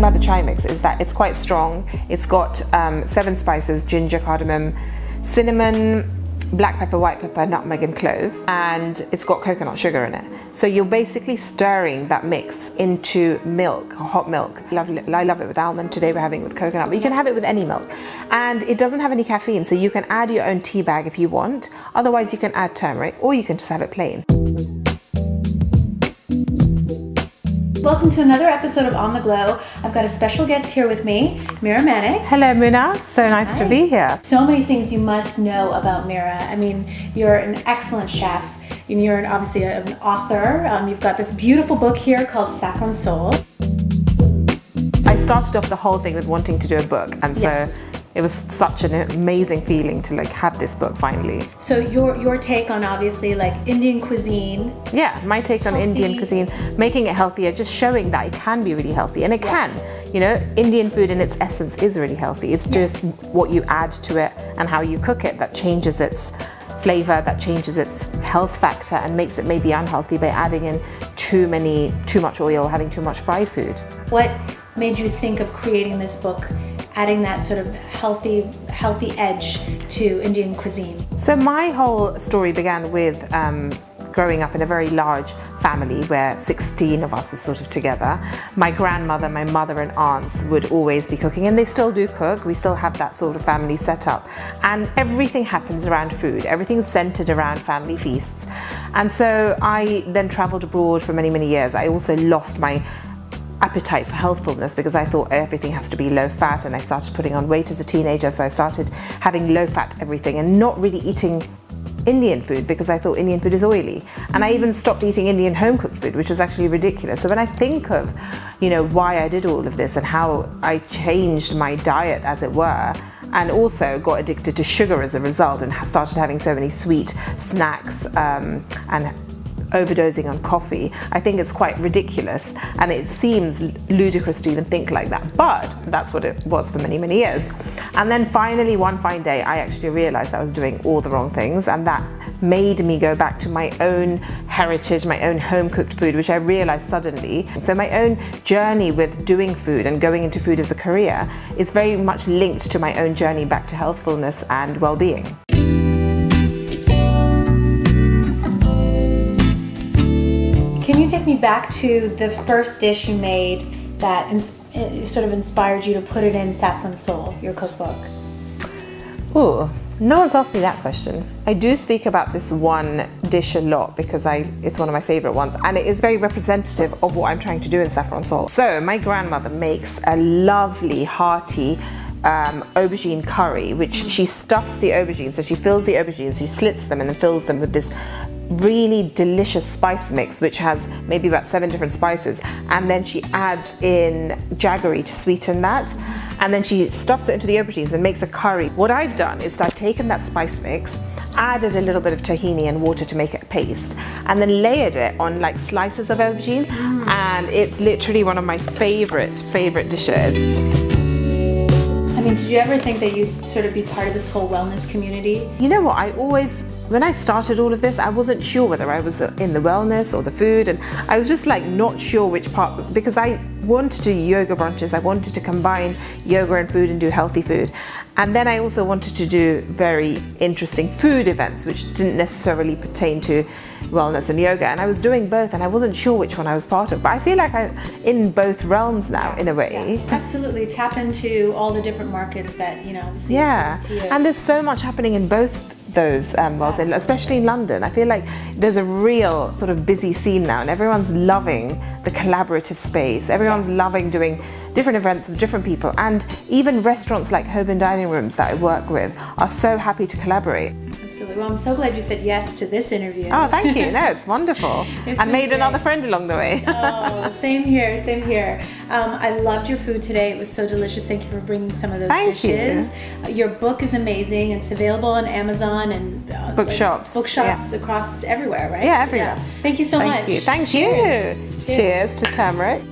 about the chai mix is that it's quite strong. It's got 7 spices: ginger, cardamom, cinnamon, black pepper, white pepper, nutmeg and clove, and it's got coconut sugar in it. So you're basically stirring that mix into milk, hot milk. I love it with almond. Today we're having it with coconut, but you can have it with any milk. And it doesn't have any caffeine, so you can add your own tea bag if you want. Otherwise you can add turmeric, or you can just have it plain. Welcome to another episode of On the Glow. I've got a special guest here with me, Mira Manek. Hello, Miras. So nice to be here. So many things you must know about Mira. I mean, you're an excellent chef. You're obviously an author. You've got this beautiful book here called Saffron Soul. I started off the whole thing with wanting to do a book, and so it was such an amazing feeling to like have this book finally. So your take on obviously like Indian cuisine. Yeah, my take on Indian cuisine, making it healthier, just showing that it can be really healthy, and it can. You know, Indian food in its essence is really healthy. It's just what you add to it and how you cook it that changes its flavor, that changes its health factor and makes it maybe unhealthy by adding in too much oil, having too much fried food. What made you think of creating this book, adding that sort of healthy edge to Indian cuisine? So my whole story began with growing up in a very large family where 16 of us were sort of together. My grandmother, my mother and aunts would always be cooking, and they still do cook. We still have that sort of family setup, and everything happens around food. Everything's centered around family feasts. And so I then traveled abroad for many, many years. I also lost my appetite for healthfulness because I thought everything has to be low fat, and I started putting on weight as a teenager, so I started having low fat everything and not really eating Indian food because I thought Indian food is oily. And I even stopped eating Indian home cooked food, which was actually ridiculous. So when I think of, you know, why I did all of this and how I changed my diet, as it were, and also got addicted to sugar as a result and started having so many sweet snacks and overdosing on coffee, I think it's quite ridiculous, and it seems ludicrous to even think like that, but that's what it was for many, many years. And then finally one fine day I actually realized I was doing all the wrong things, and that made me go back to my own heritage, my own home cooked food, which I realized suddenly. So my own journey with doing food and going into food as a career is very much linked to my own journey back to healthfulness and well-being. Can you take me back to the first dish you made that sort of inspired you to put it in Saffron Soul, your cookbook? Ooh, no one's asked me that question. I do speak about this one dish a lot because it's one of my favorite ones, and it is very representative of what I'm trying to do in Saffron Soul. So my grandmother makes a lovely, hearty aubergine curry, which she stuffs the aubergines. So she fills the aubergines, she slits them and then fills them with this really delicious spice mix, which has maybe about 7 different spices, and then she adds in jaggery to sweeten that, and then she stuffs it into the aubergines and makes a curry. What I've done is I've taken that spice mix, added a little bit of tahini and water to make it a paste, and then layered it on like slices of aubergine, and it's literally one of my favorite dishes. I mean, did you ever think that you'd sort of be part of this whole wellness community? You know what, when I started all of this, I wasn't sure whether I was in the wellness or the food, and I was just like not sure which part, because I wanted to do yoga brunches, I wanted to combine yoga and food and do healthy food. And then I also wanted to do very interesting food events, which didn't necessarily pertain to wellness and yoga. And I was doing both, and I wasn't sure which one I was part of. But I feel like I'm in both realms now, in a way. Yeah, absolutely. Tap into all the different markets that, you know. Yeah, and there's so much happening in both those worlds, and especially in London. I feel like there's a real sort of busy scene now, and everyone's loving the collaborative space. Everyone's loving doing different events with different people, and even restaurants like Home and Dining Rooms that I work with are so happy to collaborate. Absolutely. Well, I'm so glad you said yes to this interview. Oh, thank you. No, it's wonderful. I made another friend along the way. Oh, same here, same here. I loved your food today. It was so delicious. Thank you for bringing some of those dishes. Your book is amazing. It's available on Amazon and bookshops across everywhere, right? Yeah, everywhere. Yeah. Thank you so much. Thank you. Cheers to turmeric.